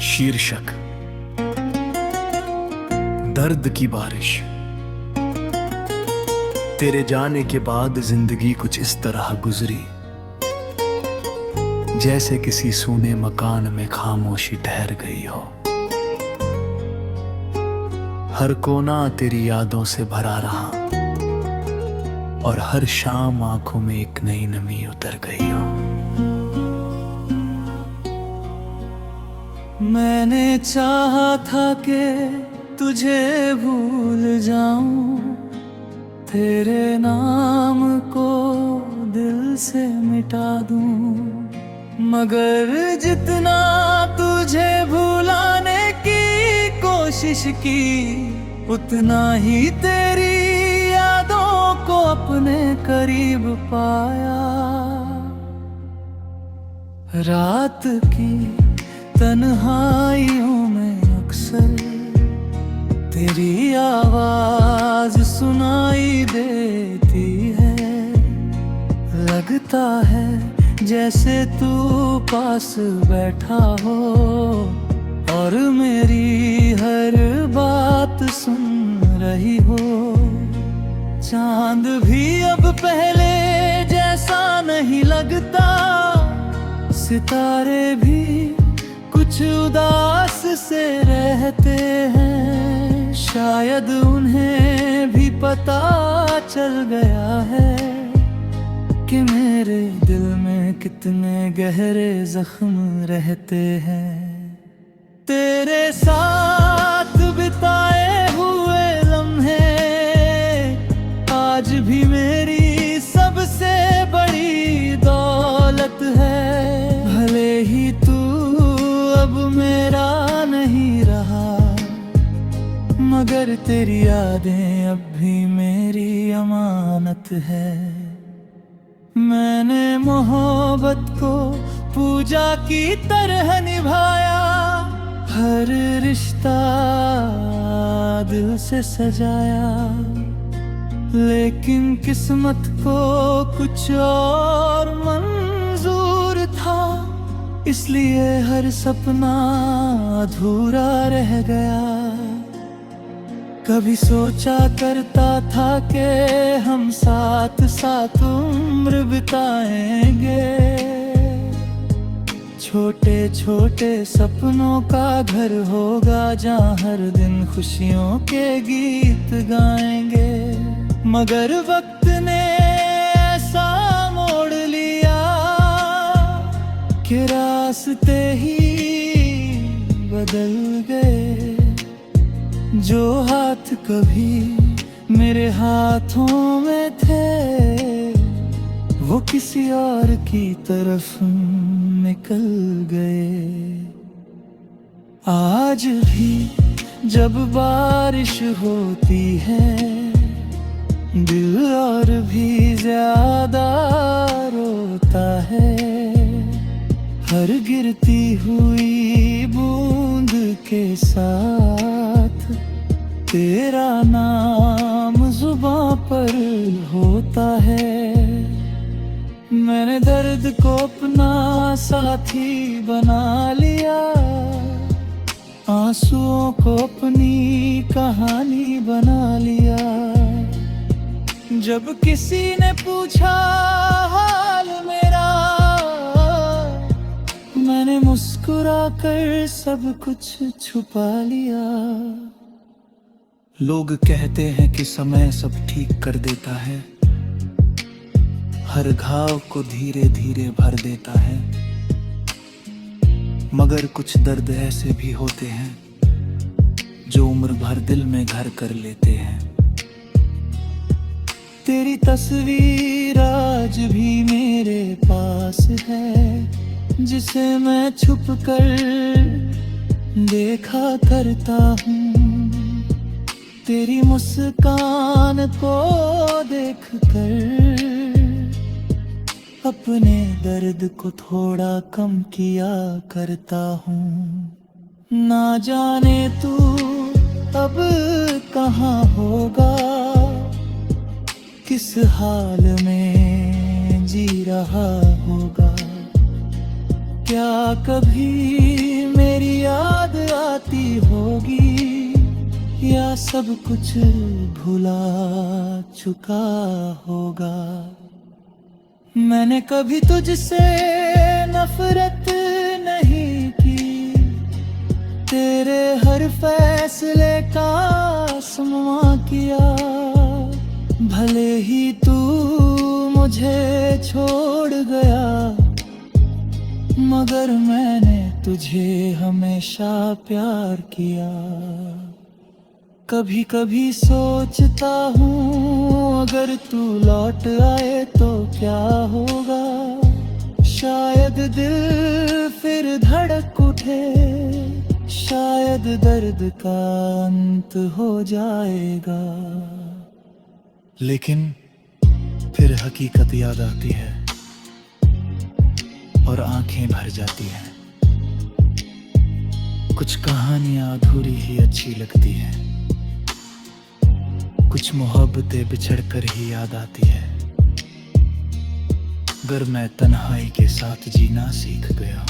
शीर्षक दर्द की बारिश। तेरे जाने के बाद जिंदगी कुछ इस तरह गुजरी, जैसे किसी सूने मकान में खामोशी ठहर गई हो। हर कोना तेरी यादों से भरा रहा और हर शाम आंखों में एक नई नमी उतर गई हो। मैंने चाहा था कि तुझे भूल जाऊं, तेरे नाम को दिल से मिटा दूं, मगर जितना तुझे भुलाने की कोशिश की, उतना ही तेरी यादों को अपने करीब पाया। रात की तन्हाइयों में अक्सर तेरी आवाज सुनाई देती है। लगता है जैसे तू पास बैठा हो और मेरी हर बात सुन रही हो। चांद भी अब पहले जैसा नहीं लगता, सितारे भी कुछ उदास से रहते हैं। शायद उन्हें भी पता चल गया है कि मेरे दिल में कितने गहरे जख्म रहते हैं। तेरे साथ बिताए हुए लम्हे आज भी मेरी सबसे बड़ी दौलत है। भले ही तू अब मेरा नहीं रहा, मगर तेरी यादें अब भी मेरी अमानत है। मैंने मोहब्बत को पूजा की तरह निभाया, हर रिश्ता दिल से सजाया, लेकिन किस्मत को कुछ और मंजूर था, इसलिए हर सपना अधूरा रह गया। कभी सोचा करता था कि हम साथ साथ उम्र बिताएंगे, छोटे छोटे सपनों का घर होगा जहाँ हर दिन खुशियों के गीत गाएंगे। मगर वक्त ने ऐसा मोड़ लिया कि रास्ते ही बदल गए। जो हाथ कभी मेरे हाथों में थे, वो किसी और की तरफ निकल गए। आज भी जब बारिश होती है, दिल और भी ज्यादा रोता है। हर गिरती हुई बूंद के साथ तेरा नाम जुबां पर होता है। मैंने दर्द को अपना साथी बना लिया, आंसुओं को अपनी कहानी बना लिया। जब किसी ने पूछा हाल मेरा, मैंने मुस्कुराकर सब कुछ छुपा लिया। लोग कहते हैं कि समय सब ठीक कर देता है, हर घाव को धीरे धीरे भर देता है, मगर कुछ दर्द ऐसे भी होते हैं जो उम्र भर दिल में घर कर लेते हैं। तेरी तस्वीर आज भी मेरे पास है, जिसे मैं छुप कर देखा करता हूँ। तेरी मुस्कान को देखकर अपने दर्द को थोड़ा कम किया करता हूँ। ना जाने तू अब कहाँ होगा, किस हाल में जी रहा होगा। क्या कभी मेरी याद जाती होगी, या सब कुछ भुला चुका होगा। मैंने कभी तुझसे नफरत नहीं की, तेरे हर फैसले का सम्मान किया। भले ही तू मुझे छोड़ गया, मगर मैंने तुझे हमेशा प्यार किया। कभी कभी सोचता हूँ अगर तू लौट आए तो क्या होगा। शायद दिल फिर धड़क उठे, शायद दर्द का अंत हो जाएगा। लेकिन फिर हकीकत याद आती है और आंखें भर जाती हैं। कुछ कहानियां अधूरी ही अच्छी लगती हैं, कुछ मोहब्बतें बिछड़कर ही याद आती है। अगर मैं तन्हाई के साथ जीना सीख गया,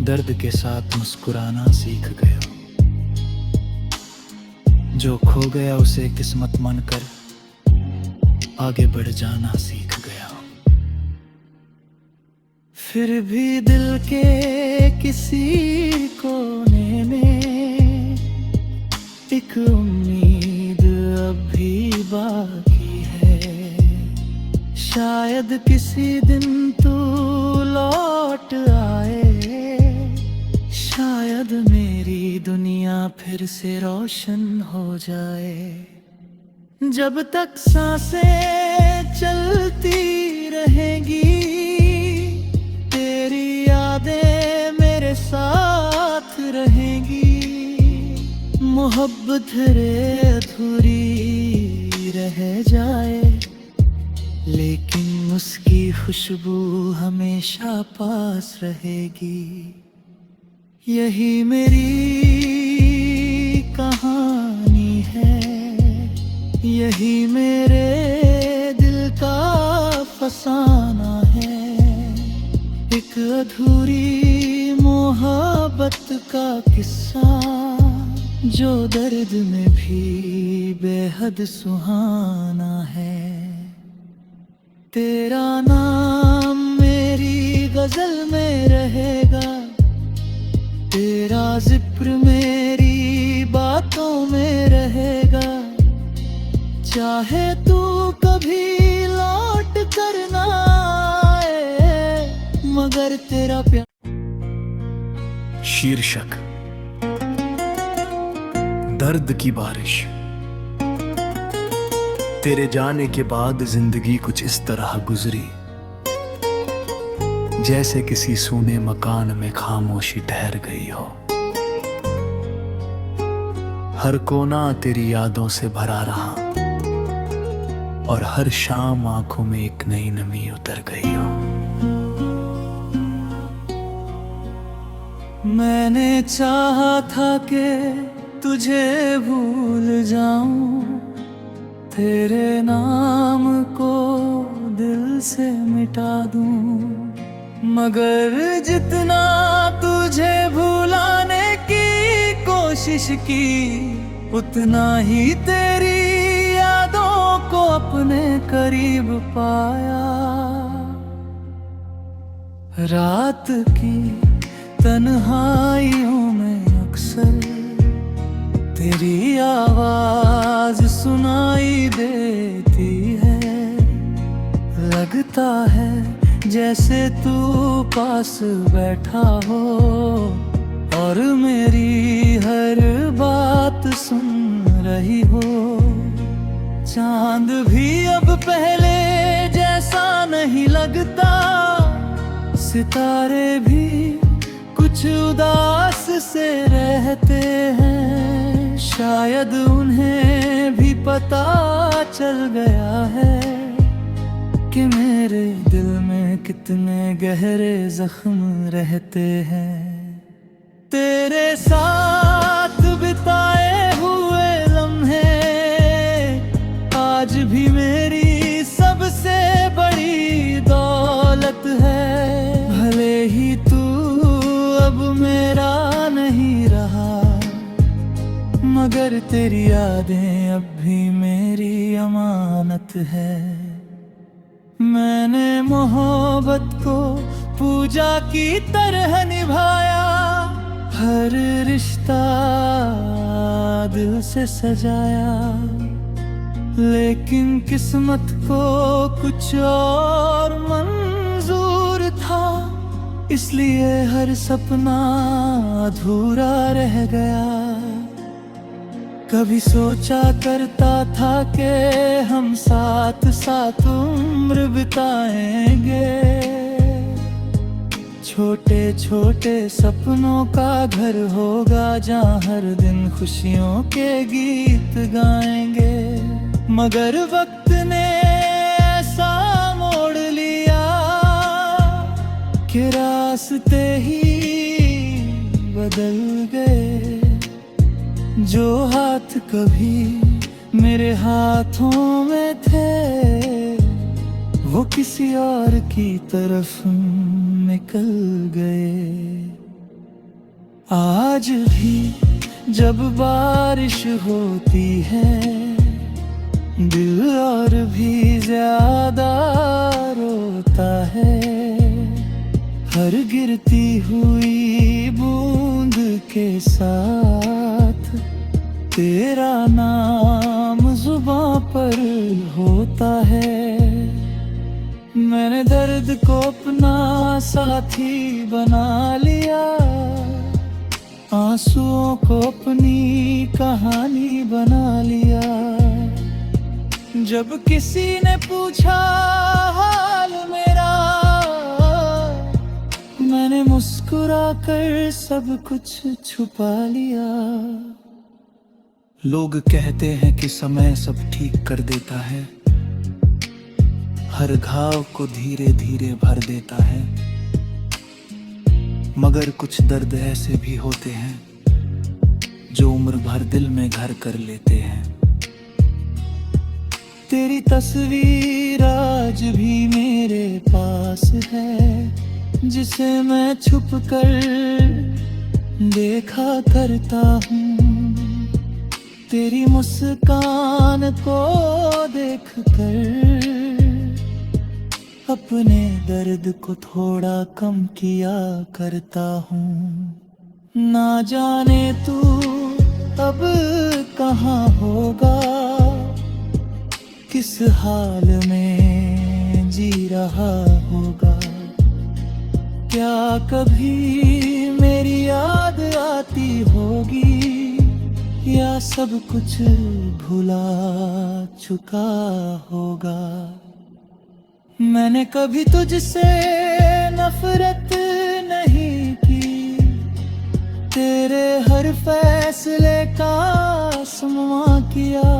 दर्द के साथ मुस्कुराना सीख गया, जो खो गया उसे किस्मत मानकर आगे बढ़ जाना सीख गया। फिर भी दिल के किसी कोने में एक उम्मीद अब भी बाकी है। शायद किसी दिन तू लौट आए, शायद मेरी दुनिया फिर से रोशन हो जाए। जब तक सांसें चलती रहेंगी, तेरी यादें मेरे साथ रहेंगी। मोहब्बत रे अधूरी रह जाए, लेकिन उसकी खुशबू हमेशा पास रहेगी। यही मेरी कहानी है, यही मेरे दिल का फसाना है। एक अधूरी मोहब्बत का किस्सा, जो दर्द में भी बेहद सुहाना है। तेरा नाम मेरी गजल में रहेगा, तेरा जिक्र मेरी बातों में रहेगा। चाहे तू कभी लौट कर ना आए, मगर तेरा प्यार। शीर्षक दर्द की बारिश। तेरे जाने के बाद जिंदगी कुछ इस तरह गुजरी, जैसे किसी सूने मकान में खामोशी ठहर गई हो। हर कोना तेरी यादों से भरा रहा, और हर शाम आंखों में एक नई नमी उतर गई हो। मैंने चाहा था कि तुझे भूल जाऊं, तेरे नाम को दिल से मिटा दूं। मगर जितना तुझे भुलाने की कोशिश की, उतना ही तेरी यादों को अपने करीब पाया। रात की तन्हाइयों में अक्सर तेरी आवाज सुनाई देती है। लगता है जैसे तू पास बैठा हो और मेरी हर बात सुन रही हो। चांद भी अब पहले जैसा नहीं लगता, सितारे भी कुछ उदास से रहते हैं। शायद उन्हें भी पता चल गया है कि मेरे दिल में कितने गहरे जख्म रहते हैं। तेरे साथ बिताए हुए लम्हे आज भी मेरी सबसे बड़ी दौलत है। भले ही तू अब मेरा मगर तेरी यादें अब भी मेरी अमानत है। मैंने मोहब्बत को पूजा की तरह निभाया, हर रिश्ता दिल से सजाया। लेकिन किस्मत को कुछ और मंजूर था, इसलिए हर सपना अधूरा रह गया। कभी सोचा करता था कि हम साथ साथ उम्र बिताएंगे, छोटे छोटे सपनों का घर होगा जहाँ हर दिन खुशियों के गीत गाएंगे। मगर वक्त ने ऐसा मोड़ लिया कि रास्ते ही बदल गए। जो हाथ कभी मेरे हाथों में थे, वो किसी और की तरफ निकल गए। आज भी जब बारिश होती है, दिल और भी ज्यादा रोता है। हर गिरती हुई बूंद के साथ तेरा नाम जुबां पर होता है। मैंने दर्द को अपना साथी बना लिया, आंसुओं को अपनी कहानी बना लिया। जब किसी ने पूछा हाल मेरा, मैंने मुस्कुराकर सब कुछ छुपा लिया। लोग कहते हैं कि समय सब ठीक कर देता है, हर घाव को धीरे धीरे भर देता है। मगर कुछ दर्द ऐसे भी होते हैं जो उम्र भर दिल में घर कर लेते हैं। तेरी तस्वीर आज भी मेरे पास है, जिसे मैं छुप कर देखा करता हूँ। तेरी मुस्कान को देख कर अपने दर्द को थोड़ा कम किया करता हूँ। ना जाने तू अब कहाँ होगा, किस हाल में जी रहा होगा। क्या कभी मेरी याद आती होगी, या सब कुछ भुला चुका होगा। मैंने कभी तुझसे नफरत नहीं की, तेरे हर फैसले का सम्मान किया।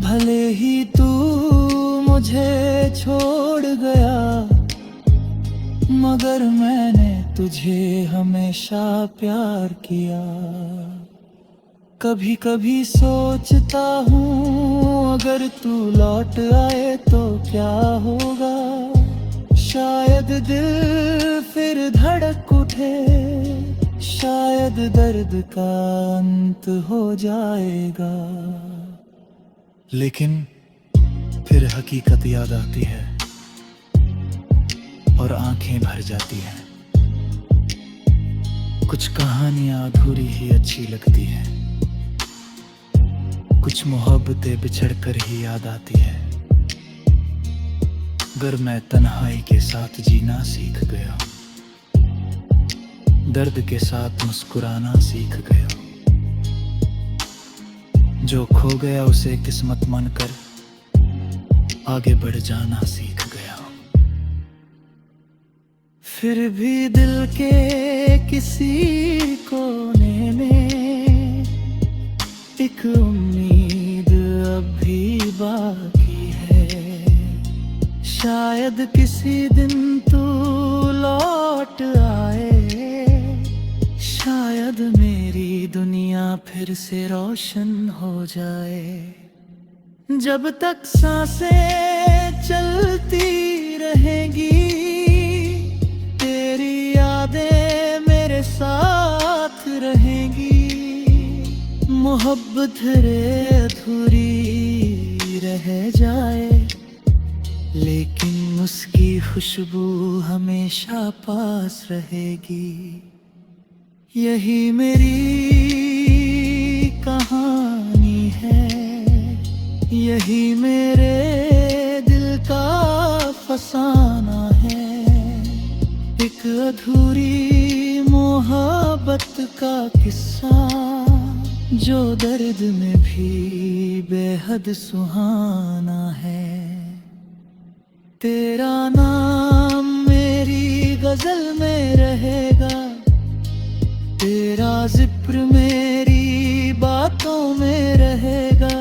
भले ही तू मुझे छोड़ गया, मगर मैंने तुझे हमेशा प्यार किया। कभी कभी सोचता हूँ अगर तू लौट आए तो क्या होगा। शायद दिल फिर धड़क उठे, शायद दर्द का अंत हो जाएगा। लेकिन फिर हकीकत याद आती है और आंखें भर जाती हैं। कुछ कहानियां अधूरी ही अच्छी लगती हैं, कुछ मोहब्बतें बिछड़कर ही याद आती है। अगर मैं तन्हाई के साथ जीना सीख गया, दर्द के साथ मुस्कुराना सीख गया। जो खो गया उसे किस्मत मानकर आगे बढ़ जाना सीख गया। फिर भी दिल के किसी कोने में एक उम्मीद अब भी बाकी है। शायद किसी दिन तू लौट आए, शायद मेरी दुनिया फिर से रोशन हो जाए। जब तक सांसें चलती रहेंगी, तेरी यादें मेरे साथ रहेंगी। मोहब्बत रे अधूरी रह जाए, लेकिन उसकी खुशबू हमेशा पास रहेगी। यही मेरी कहानी है, यही मेरे दिल का फसाना है। एक अधूरी मोहब्बत का किस्सा, जो दर्द में भी बेहद सुहाना है। तेरा नाम मेरी गजल में रहेगा, तेरा जिक्र मेरी बातों में रहेगा।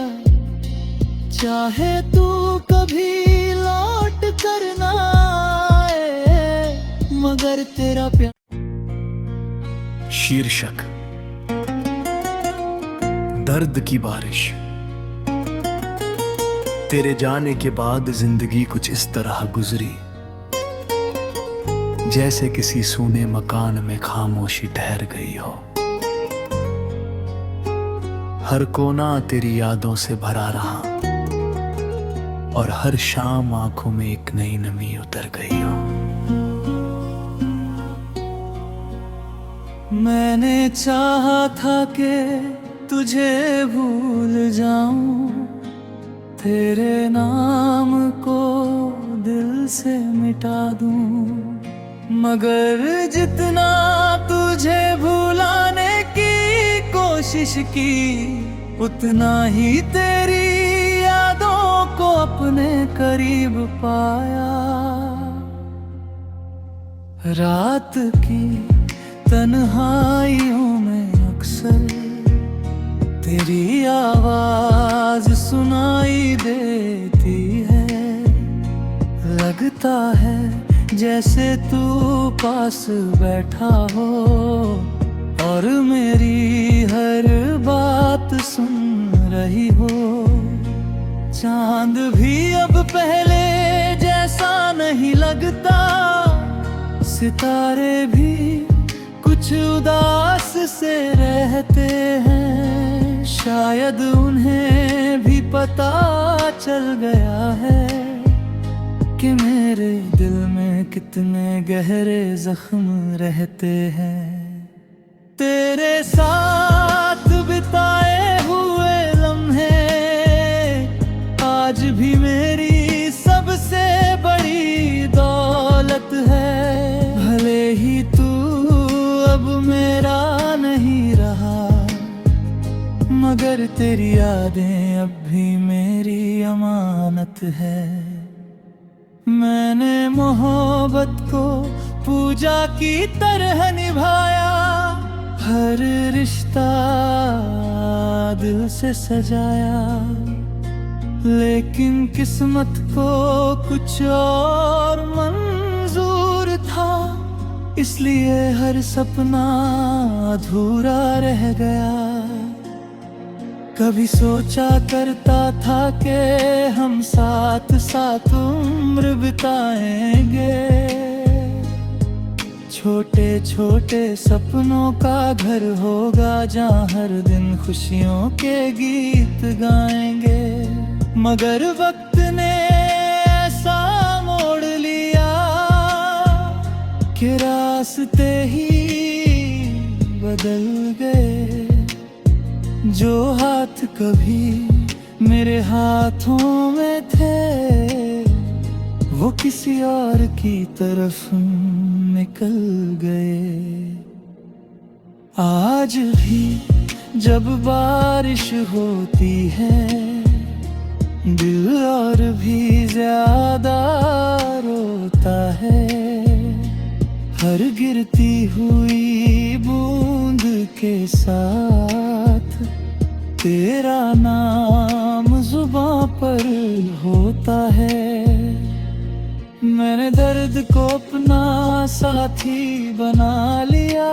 चाहे तू कभी लौट कर ना आए, मगर तेरा प्यार। शीर्षक दर्द की बारिश। तेरे जाने के बाद जिंदगी कुछ इस तरह गुजरी, जैसे किसी सूने मकान में खामोशी ठहर गई हो। हर कोना तेरी यादों से भरा रहा, और हर शाम आंखों में एक नई नमी उतर गई हो। मैंने चाहा था कि तुझे भूल जाऊं, तेरे नाम को दिल से मिटा दूं, मगर जितना तुझे भुलाने की कोशिश की, उतना ही तेरी यादों को अपने करीब पाया। रात की तन्हाइयों में अक्सर तेरी आवाज सुनाई देती है। लगता है जैसे तू पास बैठा हो, और मेरी हर बात सुन रही हो। चांद भी अब पहले जैसा नहीं लगता, सितारे भी कुछ उदास से रहते हैं। शायद उन्हें भी पता चल गया है कि मेरे दिल में कितने गहरे जख्म रहते हैं। तेरे साथ बिताए हुए लम्हे आज भी मेरी सबसे बड़ी दौलत है। भले ही तू अब मेरा नहीं रहा, मगर तेरी यादें अब भी मेरी अमानत है। मैंने मोहब्बत को पूजा की तरह निभाया, हर रिश्ता दिल से सजाया। लेकिन किस्मत को कुछ और मंजूर था, इसलिए हर सपना अधूरा रह गया। कभी सोचा करता था कि हम साथ साथ उम्र बिताएंगे, छोटे छोटे सपनों का घर होगा जहाँ हर दिन खुशियों के गीत गाएंगे। मगर वक्त ने ऐसा मोड़ लिया कि रास्ते ही बदल गए। जो हाथ कभी मेरे हाथों में थे, वो किसी और की तरफ निकल गए। आज भी जब बारिश होती है, दिल और भी ज्यादा रोता है। हर गिरती हुई बूंद के साथ तेरा नाम जुबां पर होता है। मैंने दर्द को अपना साथी बना लिया,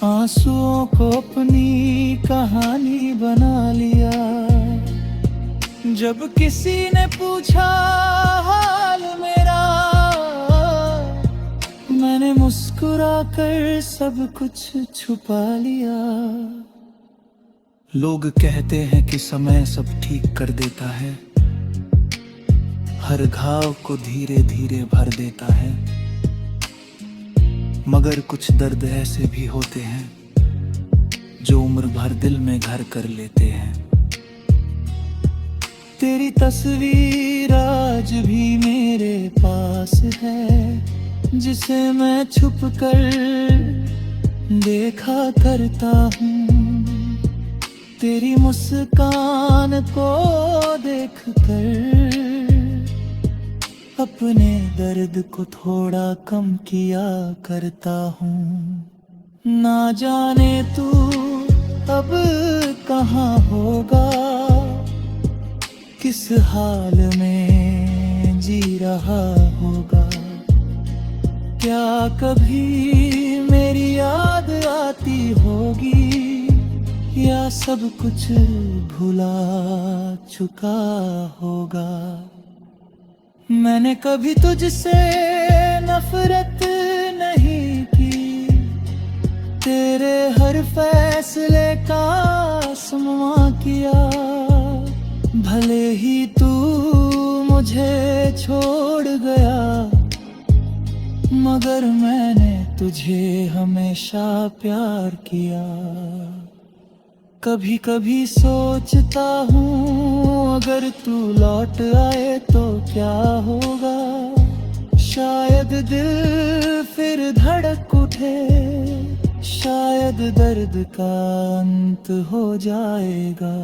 आंसुओं को अपनी कहानी बना लिया। जब किसी ने पूछा हाल मेरा, मैंने मुस्कुरा कर सब कुछ छुपा लिया। लोग कहते हैं कि समय सब ठीक कर देता है, हर घाव को धीरे धीरे भर देता है। मगर कुछ दर्द ऐसे भी होते हैं जो उम्र भर दिल में घर कर लेते हैं। तेरी तस्वीर आज भी मेरे पास है, जिसे मैं छुप कर देखा करता हूँ। तेरी मुस्कान को देख कर अपने दर्द को थोड़ा कम किया करता हूँ। ना जाने तू अब कहाँ होगा, किस हाल में जी रहा होगा। क्या कभी मेरी याद आती होगी, या सब कुछ भुला चुका होगा। मैंने कभी तुझसे नफरत नहीं की, तेरे हर फैसले का सम्मान किया। भले ही तू मुझे छोड़ गया, मगर मैंने तुझे हमेशा प्यार किया। कभी कभी सोचता हूँ अगर तू लौट आए तो क्या होगा। शायद दिल फिर धड़क उठे, शायद दर्द का अंत हो जाएगा।